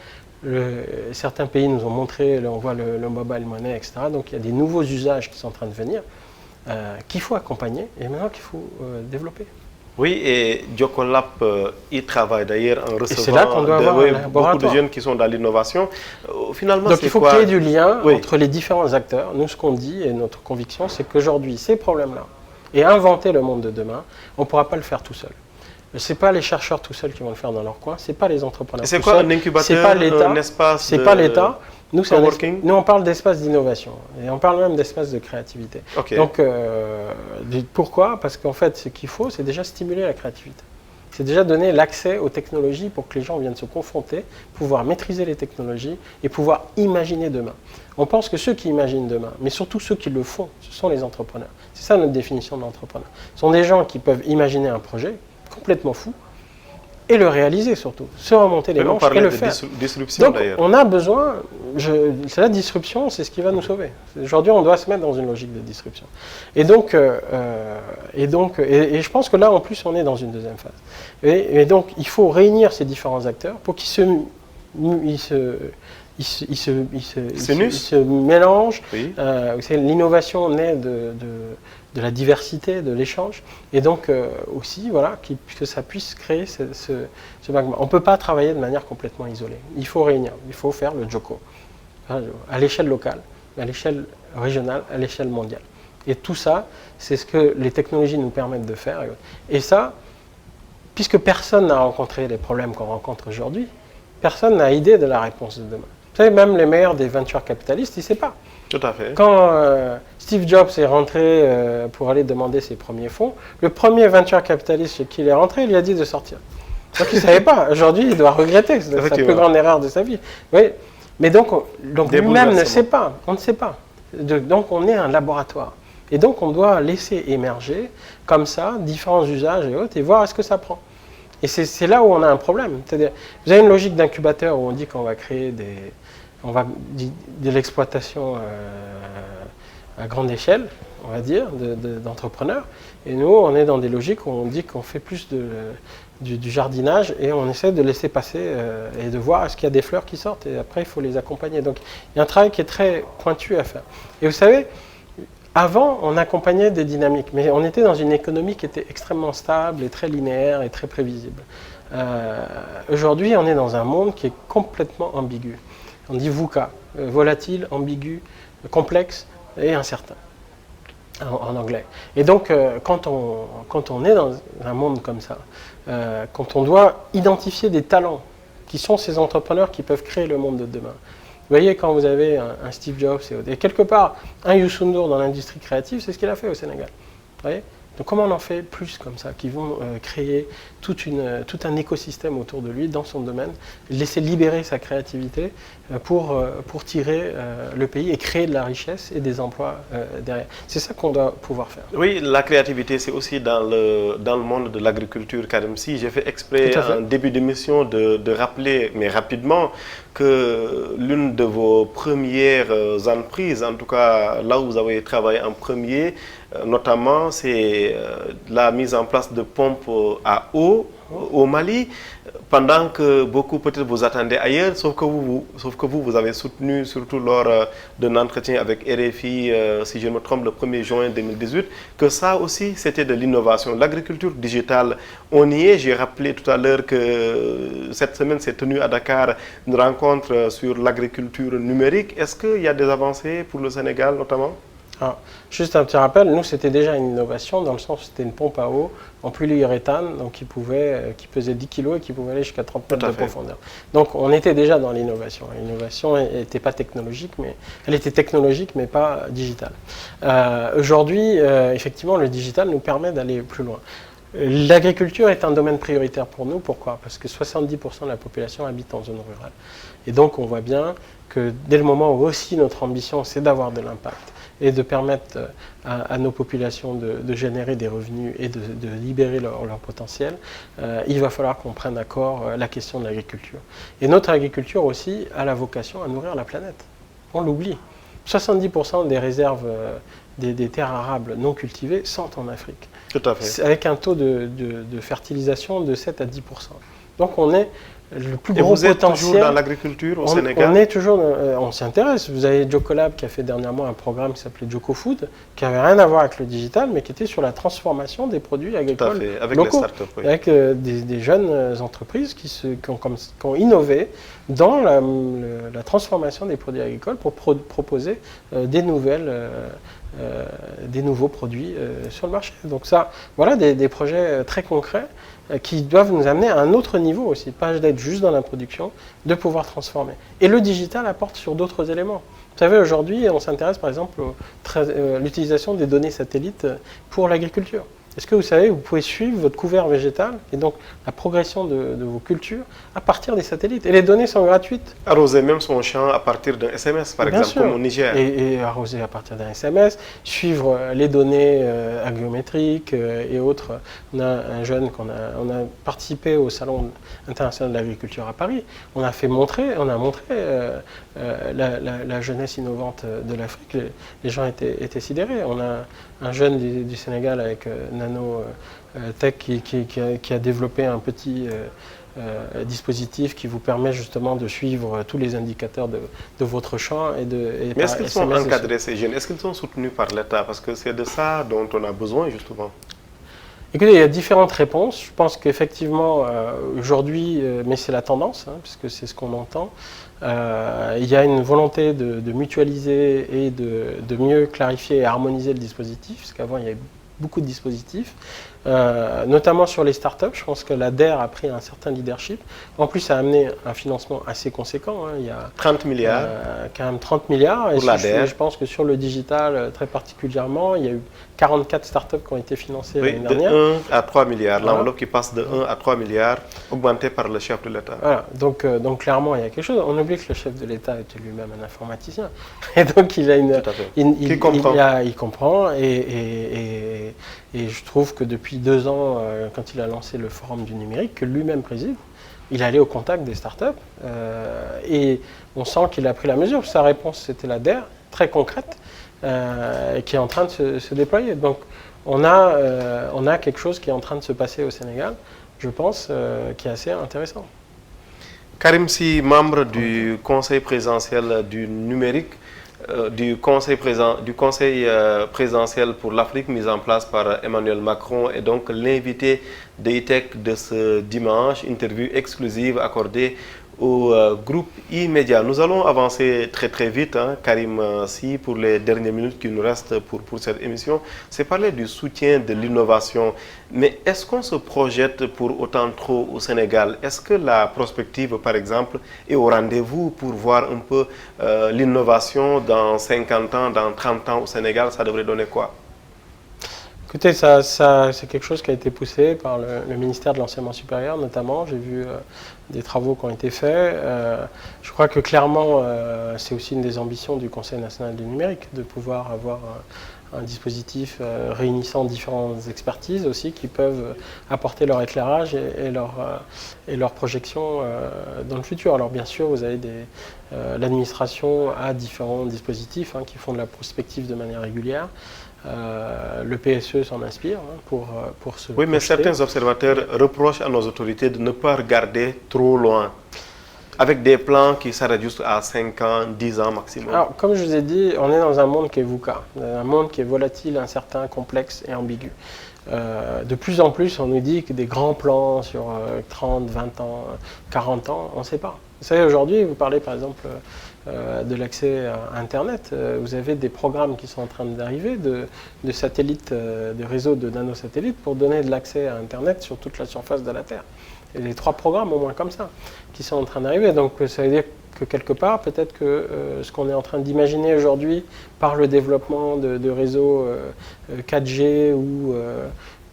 Certains pays nous ont montré, on voit le mobile money, etc. Donc il y a des nouveaux usages qui sont en train de venir, qu'il faut accompagner et maintenant qu'il faut développer. Oui, et Diocolab, il travaille d'ailleurs en recevant c'est là qu'on doit avoir un beaucoup de jeunes qui sont dans l'innovation. Finalement, donc il faut créer du lien oui. entre les différents acteurs. Nous, ce qu'on dit et notre conviction, c'est qu'aujourd'hui, ces problèmes-là, et inventer le monde de demain, on ne pourra pas le faire tout seul. Ce n'est pas les chercheurs tout seuls qui vont le faire dans leur coin, ce n'est pas les entrepreneurs tout seuls. C'est quoi un incubateur, un espace c'est pas l'État. Nous, on parle d'espace d'innovation et on parle même d'espace de créativité. Okay. Donc, pourquoi? Parce qu'en fait, ce qu'il faut, c'est déjà stimuler la créativité. C'est déjà donner l'accès aux technologies pour que les gens viennent se confronter, pouvoir maîtriser les technologies et pouvoir imaginer demain. On pense que ceux qui imaginent demain, mais surtout ceux qui le font, ce sont les entrepreneurs. C'est ça notre définition de l'entrepreneur. Ce sont des gens qui peuvent imaginer un projet complètement fou et le réaliser surtout, se remonter les manches et le faire. Disruption, donc on a besoin, c'est la disruption, c'est ce qui va nous sauver. Aujourd'hui on doit se mettre dans une logique de disruption. Et donc je pense que là en plus on est dans une deuxième phase. Et donc il faut réunir ces différents acteurs pour qu'ils se mélangent. Oui. L'innovation naît de la diversité, de l'échange, et donc aussi, voilà, que ça puisse créer ce magma. On ne peut pas travailler de manière complètement isolée. Il faut réunir, il faut faire le JOCO, à l'échelle locale, à l'échelle régionale, à l'échelle mondiale. Et tout ça, c'est ce que les technologies nous permettent de faire. Et ça, puisque personne n'a rencontré les problèmes qu'on rencontre aujourd'hui, personne n'a idée de la réponse de demain. Vous savez, même les meilleurs des venture capitalistes, ils ne savent pas. Tout à fait. Quand Steve Jobs est rentré pour aller demander ses premiers fonds, le premier venture capitaliste chez qui il est rentré, il lui a dit de sortir. Donc il ne savait pas. Aujourd'hui, il doit regretter. C'est sa plus grande erreur de sa vie. Oui. Mais donc lui-même ne sait pas. On ne sait pas. Donc on est un laboratoire. Et donc on doit laisser émerger comme ça différents usages et autres et voir est-ce que ça prend. Et c'est là où on a un problème. C'est-à-dire, vous avez une logique d'incubateur où on dit qu'on va créer de l'exploitation à grande échelle, on va dire, d'entrepreneurs. Et nous, on est dans des logiques où on dit qu'on fait plus du jardinage et on essaie de laisser passer et de voir est-ce qu'il y a des fleurs qui sortent et après il faut les accompagner. Donc il y a un travail qui est très pointu à faire. Et vous savez, avant, on accompagnait des dynamiques, mais on était dans une économie qui était extrêmement stable et très linéaire et très prévisible. Aujourd'hui, on est dans un monde qui est complètement ambigu. On dit VUCA, volatile, ambigu, complexe et incertain, en anglais. Et donc, quand on est dans un monde comme ça, quand on doit identifier des talents qui sont ces entrepreneurs qui peuvent créer le monde de demain, vous voyez, quand vous avez un Steve Jobs et quelque part un Youssou N'Dour dans l'industrie créative, c'est ce qu'il a fait au Sénégal. Vous voyez ? Donc comment on en fait plus comme ça, qui vont créer tout un écosystème autour de lui dans son domaine, laisser libérer sa créativité pour tirer le pays et créer de la richesse et des emplois derrière. C'est ça qu'on doit pouvoir faire. Oui, la créativité, c'est aussi dans le monde de l'agriculture, Karim Sy. J'ai fait exprès en début d'émission de rappeler, mais rapidement, que l'une de vos premières entreprises, en tout cas là où vous avez travaillé en premier, notamment, c'est la mise en place de pompes à eau au Mali, pendant que beaucoup peut-être vous attendaient ailleurs, sauf que vous avez soutenu, surtout lors d'un entretien avec RFI, si je ne me trompe, le 1er juin 2018, que ça aussi, c'était de l'innovation. L'agriculture digitale, on y est. J'ai rappelé tout à l'heure que cette semaine s'est tenue à Dakar une rencontre sur l'agriculture numérique. Est-ce qu'il y a des avancées pour le Sénégal, notamment ? Alors, juste un petit rappel, nous c'était déjà une innovation dans le sens où c'était une pompe à eau en polyuréthane, donc qui pesait 10 kg et qui pouvait aller jusqu'à 30 mètres de profondeur. Donc on était déjà dans l'innovation. L'innovation n'était pas technologique, mais elle était technologique mais pas digitale. Aujourd'hui, effectivement, le digital nous permet d'aller plus loin. L'agriculture est un domaine prioritaire pour nous. Pourquoi ? Parce que 70% de la population habite en zone rurale. Et donc on voit bien que dès le moment où aussi notre ambition c'est d'avoir de l'impact, et de permettre à nos populations de générer des revenus et de libérer leur potentiel, il va falloir qu'on prenne à corps la question de l'agriculture. Et notre agriculture aussi a la vocation à nourrir la planète. On l'oublie. 70% des réserves des terres arables non cultivées sont en Afrique. Tout à fait. Avec un taux de fertilisation de 7 à 10%. Donc on est le plus Et gros vous êtes potentiel. toujours dans l'agriculture au Sénégal? On est toujours, on s'intéresse. Vous avez Jocolab qui a fait dernièrement un programme qui s'appelait Jocofood, qui n'avait rien à voir avec le digital, mais qui était sur la transformation des produits agricoles avec locaux, les startups. Oui. avec des jeunes entreprises qui ont innové dans la transformation des produits agricoles pour proposer des nouveaux produits sur le marché. Donc ça, voilà des projets très concrets qui doivent nous amener à un autre niveau aussi, pas d'être juste dans la production, de pouvoir transformer. Et le digital apporte sur d'autres éléments. Vous savez, aujourd'hui, on s'intéresse par exemple à l'utilisation des données satellites pour l'agriculture. Est-ce que vous savez, vous pouvez suivre votre couvert végétal et donc la progression de vos cultures à partir des satellites. Et les données sont gratuites. Arroser même son champ à partir d'un SMS, par Bien exemple, sûr. comme au Niger. Et arroser à partir d'un SMS, suivre les données agiométriques et autres. On a un jeune on a participé au Salon international de l'agriculture à Paris. On a montré la jeunesse innovante de l'Afrique. Les gens étaient sidérés. On a un jeune du Sénégal avec Nano Tech qui a développé un petit dispositif qui vous permet justement de suivre tous les indicateurs de votre champ. Mais est-ce qu'ils sont encadrés, ces jeunes? Est-ce qu'ils sont soutenus par l'État? Parce que c'est de ça dont on a besoin, justement. Écoutez, il y a différentes réponses. Je pense qu'effectivement, aujourd'hui, mais c'est la tendance, puisque c'est ce qu'on entend, il y a une volonté de mutualiser et de mieux clarifier et harmoniser le dispositif, parce qu'avant, il y avait beaucoup de dispositifs, notamment sur les startups. Je pense que la DER a pris un certain leadership. En plus, ça a amené un financement assez conséquent. Il y a 30 milliards. Quand même 30 milliards. Pour la DER. Je pense que sur le digital, très particulièrement, il y a eu 44 startups qui ont été financées l'année dernière. De 1 à 3 milliards. L'enveloppe qui passe de 1 à 3 milliards, augmentée par le chef de l'État. Voilà. Donc clairement, il y a quelque chose. On oublie que le chef de l'État était lui-même un informaticien. Et donc, il a une... Tout à fait. Il comprend. Il comprend. Et je trouve que depuis 2 ans, quand il a lancé le Forum du numérique, que lui-même préside, il allait au contact des startups. Et on sent qu'il a pris la mesure. Sa réponse, c'était la DER, très concrète, qui est en train de se déployer. Donc, on a quelque chose qui est en train de se passer au Sénégal, je pense, qui est assez intéressant. Karim Sy, membre du Conseil présidentiel du numérique, du Conseil présidentiel pour l'Afrique mis en place par Emmanuel Macron, et donc l'invité de ITEC de ce dimanche, interview exclusive accordée au groupe E-Media. Nous allons avancer très très vite, Karim Sy, pour les dernières minutes qui nous restent pour cette émission. C'est parler du soutien de l'innovation. Mais est-ce qu'on se projette pour autant trop au Sénégal? Est-ce que la prospective, par exemple, est au rendez-vous pour voir un peu l'innovation dans 50 ans, dans 30 ans au Sénégal? Ça devrait donner quoi? Écoutez, c'est quelque chose qui a été poussé par le ministère de l'Enseignement supérieur, notamment. J'ai vu des travaux qui ont été faits. Je crois que clairement, c'est aussi une des ambitions du Conseil national du numérique, de pouvoir avoir un dispositif réunissant différentes expertises aussi, qui peuvent apporter leur éclairage et leur projection dans le futur. Alors bien sûr, vous avez l'administration a différents dispositifs qui font de la prospective de manière régulière. Le PSE s'en inspire pour se Oui, mais projeter. certains observateurs reprochent à nos autorités de ne pas regarder trop loin, avec des plans qui s'arrêtent juste à 5 ans, 10 ans maximum. Alors, comme je vous ai dit, on est dans un monde qui est VUCA, un monde qui est volatile, incertain, complexe et ambigu. De plus en plus, on nous dit que des grands plans sur 30, 20 ans, 40 ans, on ne sait pas. Vous savez, aujourd'hui, vous parlez par exemple de l'accès à Internet. Vous avez des programmes qui sont en train d'arriver, de satellites, de réseaux de nanosatellites pour donner de l'accès à Internet sur toute la surface de la Terre. Et les 3 programmes au moins comme ça qui sont en train d'arriver. Donc ça veut dire que quelque part, peut-être que ce qu'on est en train d'imaginer aujourd'hui par le développement de réseaux 4G ou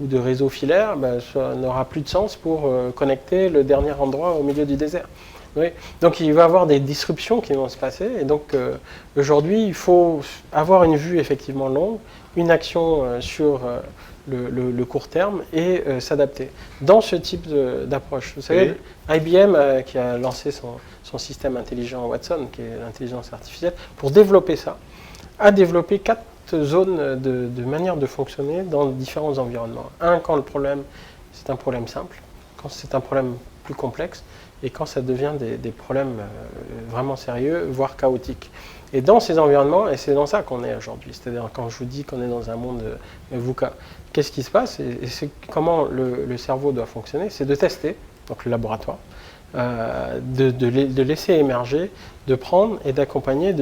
de réseaux filaires, ça n'aura plus de sens pour connecter le dernier endroit au milieu du désert. Oui. Donc il va y avoir des disruptions qui vont se passer. Et donc aujourd'hui, il faut avoir une vue effectivement longue, une action sur le court terme et s'adapter. Dans ce type d'approche, vous savez, IBM qui a lancé son système intelligent Watson, qui est l'intelligence artificielle, pour développer ça, a développé 4 zones de manière de fonctionner dans différents environnements. Quand le problème, c'est un problème simple, quand c'est un problème plus complexe, et quand ça devient des problèmes vraiment sérieux, voire chaotiques. Et dans ces environnements, et c'est dans ça qu'on est aujourd'hui, c'est-à-dire quand je vous dis qu'on est dans un monde VUCA, qu'est-ce qui se passe et c'est comment le cerveau doit fonctionner, c'est de tester, donc le laboratoire, de laisser émerger, de prendre et d'accompagner,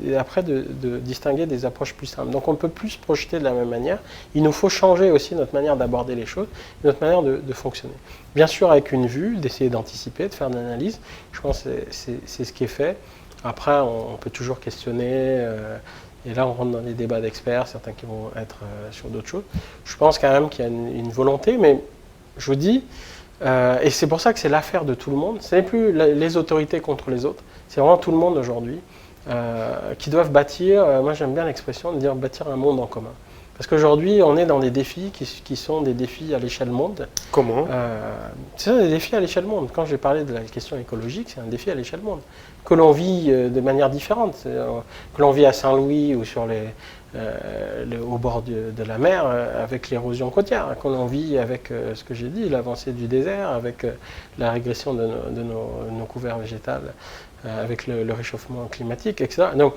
et après de distinguer des approches plus simples. Donc on ne peut plus se projeter de la même manière, il nous faut changer aussi notre manière d'aborder les choses, notre manière de fonctionner. Bien sûr avec une vue, d'essayer d'anticiper, de faire de l'analyse, je pense que c'est ce qui est fait. Après on peut toujours questionner, et là on rentre dans des débats d'experts, certains qui vont être sur d'autres choses. Je pense quand même qu'il y a une volonté, mais je vous dis, et c'est pour ça que c'est l'affaire de tout le monde. Ce n'est plus les autorités contre les autres. C'est vraiment tout le monde aujourd'hui qui doivent bâtir, moi j'aime bien l'expression de dire bâtir un monde en commun. Parce qu'aujourd'hui, on est dans des défis qui sont des défis à l'échelle monde. Comment C'est des défis à l'échelle monde. Quand j'ai parlé de la question écologique, c'est un défi à l'échelle monde. Que l'on vit de manière différente. Que l'on vit à Saint-Louis ou sur au bord de la mer avec l'érosion côtière. Que l'on vit avec ce que j'ai dit, l'avancée du désert, avec la régression de nos couverts végétales, avec le réchauffement climatique, etc. Donc,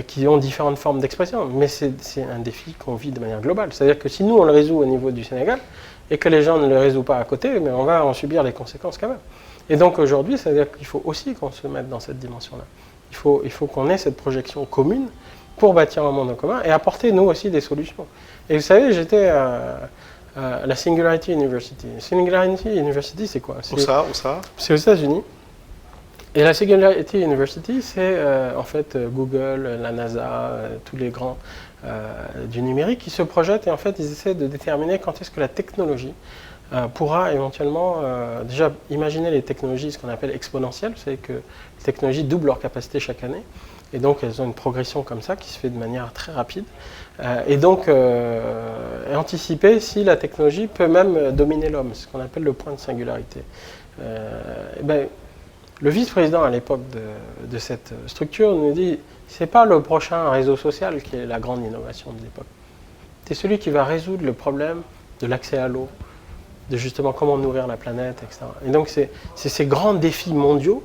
qui ont différentes formes d'expression. Mais c'est un défi qu'on vit de manière globale. C'est-à-dire que si nous, on le résout au niveau du Sénégal, et que les gens ne le résolvent pas à côté, mais on va en subir les conséquences quand même. Et donc aujourd'hui, c'est-à-dire qu'il faut aussi qu'on se mette dans cette dimension-là. Il faut qu'on ait cette projection commune pour bâtir un monde en commun et apporter nous aussi des solutions. Et vous savez, j'étais à la Singularity University. Singularity University, c'est quoi? Où ça? C'est aux États-Unis. Et la Singularity University, c'est en fait Google, la NASA, tous les grands du numérique qui se projettent et en fait ils essaient de déterminer quand est-ce que la technologie pourra éventuellement déjà imaginer les technologies, ce qu'on appelle exponentielles, c'est que les technologies doublent leur capacité chaque année. Et donc elles ont une progression comme ça qui se fait de manière très rapide. Et donc anticiper si la technologie peut même dominer l'homme, ce qu'on appelle le point de singularité. Le vice-président à l'époque de cette structure nous dit c'est pas le prochain réseau social qui est la grande innovation de l'époque. C'est celui qui va résoudre le problème de l'accès à l'eau, de justement comment nourrir la planète, etc. Et donc c'est ces grands défis mondiaux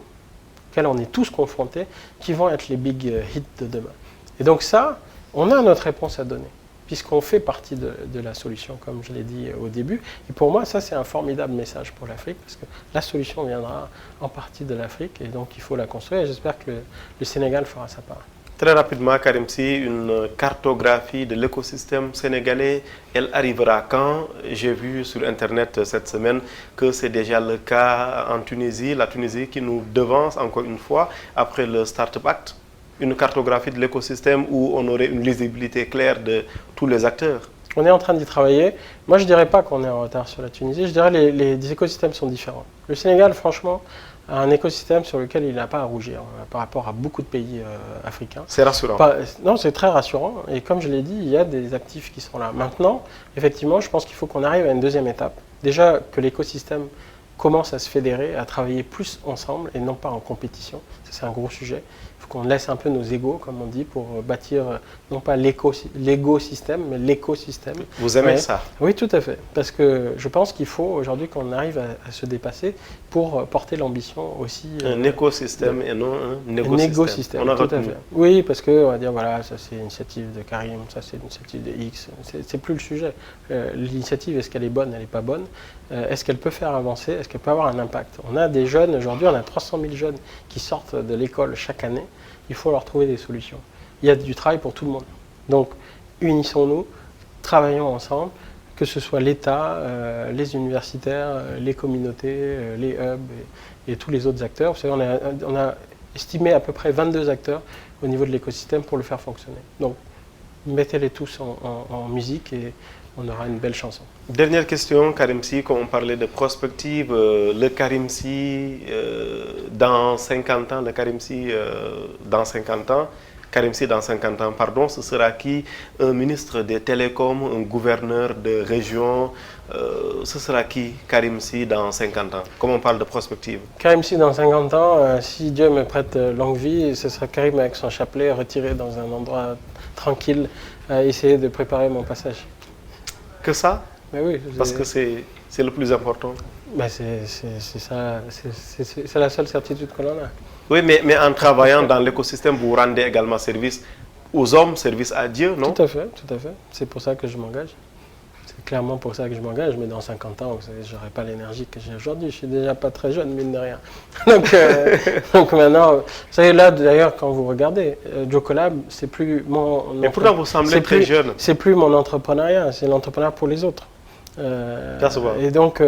auxquels on est tous confrontés qui vont être les big hits de demain. Et donc ça, on a notre réponse à donner, puisqu'on fait partie de la solution, comme je l'ai dit au début. Et pour moi, ça, c'est un formidable message pour l'Afrique, parce que la solution viendra en partie de l'Afrique, et donc il faut la construire, et j'espère que le Sénégal fera sa part. Très rapidement, Karim Sy, une cartographie de l'écosystème sénégalais, elle arrivera quand? J'ai vu sur Internet cette semaine que c'est déjà le cas en Tunisie, la Tunisie qui nous devance encore une fois après le Startup Act. Une cartographie de l'écosystème où on aurait une lisibilité claire de tous les acteurs. On est en train d'y travailler. Moi, je ne dirais pas qu'on est en retard sur la Tunisie. Je dirais que les écosystèmes sont différents. Le Sénégal, franchement, a un écosystème sur lequel il n'a pas à rougir par rapport à beaucoup de pays africains. C'est rassurant. Non, c'est très rassurant. Et comme je l'ai dit, il y a des actifs qui sont là. Maintenant, effectivement, je pense qu'il faut qu'on arrive à une deuxième étape. Déjà, que l'écosystème commence à se fédérer, à travailler plus ensemble et non pas en compétition. Ça, c'est un gros sujet. Il faut qu'on laisse un peu nos égos, comme on dit, pour bâtir non pas l'égosystème, mais l'écosystème. Vous aimez ça? Oui, tout à fait. Parce que je pense qu'il faut aujourd'hui qu'on arrive à se dépasser pour porter l'ambition aussi. Un écosystème et non un égosystème. On a tout à fait. Oui, parce qu'on va dire, voilà, ça c'est l'initiative de Karim, ça c'est l'initiative de X. C'est plus le sujet. L'initiative, est-ce qu'elle est bonne, elle n'est pas bonne? Est-ce qu'elle peut faire avancer? Est-ce qu'elle peut avoir un impact? On a des jeunes, aujourd'hui on a 300 000 jeunes qui sortent de l'école chaque année. Il faut leur trouver des solutions. Il y a du travail pour tout le monde. Donc unissons-nous, travaillons ensemble, que ce soit l'État, les universitaires, les communautés, les hubs et tous les autres acteurs. Vous savez, on a estimé à peu près 22 acteurs au niveau de l'écosystème pour le faire fonctionner. Donc mettez-les tous en musique et on aura une belle chanson. Dernière question, Karim Sy, quand on parlait de prospective, le Karim Sy dans 50 ans, le Karim Sy dans 50 ans, Karim Sy dans 50 ans, pardon, ce sera qui? Un ministre des télécoms, un gouverneur de région, ce sera qui Karim Sy dans 50 ans? Comme on parle de prospective. Karim Sy dans 50 ans, si Dieu me prête longue vie, ce sera Karim avec son chapelet retiré dans un endroit tranquille à essayer de préparer mon passage. Que ça? Mais oui, parce que c'est C'est le plus important. Ben c'est ça, c'est la seule certitude que l'on a. Oui, mais en travaillant dans l'écosystème, vous rendez également service aux hommes, service à Dieu, non? Tout à fait, tout à fait. C'est pour ça que je m'engage. C'est clairement pour ça que je m'engage, mais dans 50 ans, vous savez, je n'aurai pas l'énergie que j'ai aujourd'hui. Je suis déjà pas très jeune, mine de rien. Donc maintenant, vous savez, là, d'ailleurs, quand vous regardez, Jocolab, c'est plus mon... Mais pourtant, vous semblez très jeune. C'est plus mon entrepreneuriat, c'est l'entrepreneuriat pour les autres. Et donc,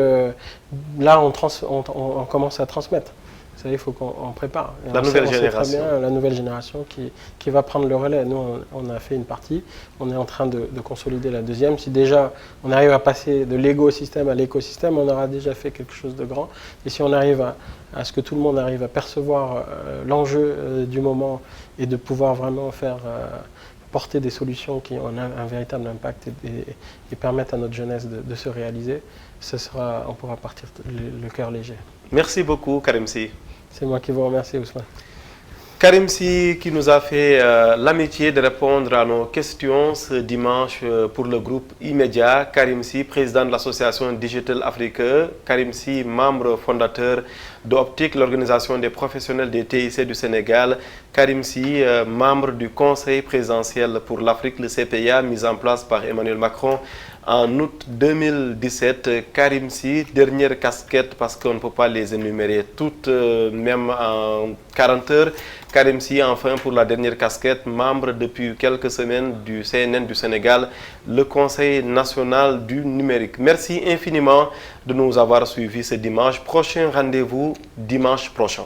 là, on commence à transmettre. Vous savez, il faut qu'on prépare. La nouvelle génération. Très bien, la nouvelle génération qui va prendre le relais. Nous, on a fait une partie. On est en train de consolider la deuxième. Si déjà on arrive à passer de l'écosystème à l'écosystème, on aura déjà fait quelque chose de grand. Et si on arrive à ce que tout le monde arrive à percevoir l'enjeu du moment et de pouvoir vraiment faire porter des solutions qui ont un véritable impact et permettent à notre jeunesse de se réaliser, on pourra partir le cœur léger. Merci beaucoup, Karim Sy. C'est moi qui vous remercie, Ousmane. Karim Sy qui nous a fait l'amitié de répondre à nos questions ce dimanche pour le groupe E-Media. Karim Sy, président de l'association Digital Africa. Karim Sy, membre fondateur d'Optic, l'organisation des professionnels des TIC du Sénégal. Karim Sy, membre du Conseil présidentiel pour l'Afrique, le CPA, mis en place par Emmanuel Macron en août 2017. Karim Sy, dernière casquette parce qu'on ne peut pas les énumérer toutes, même en 40 heures. Karim Sy, enfin, pour la dernière casquette, membre depuis quelques semaines du CNN du Sénégal, le Conseil national du numérique. Merci infiniment de nous avoir suivis ce dimanche. Prochain rendez-vous dimanche prochain.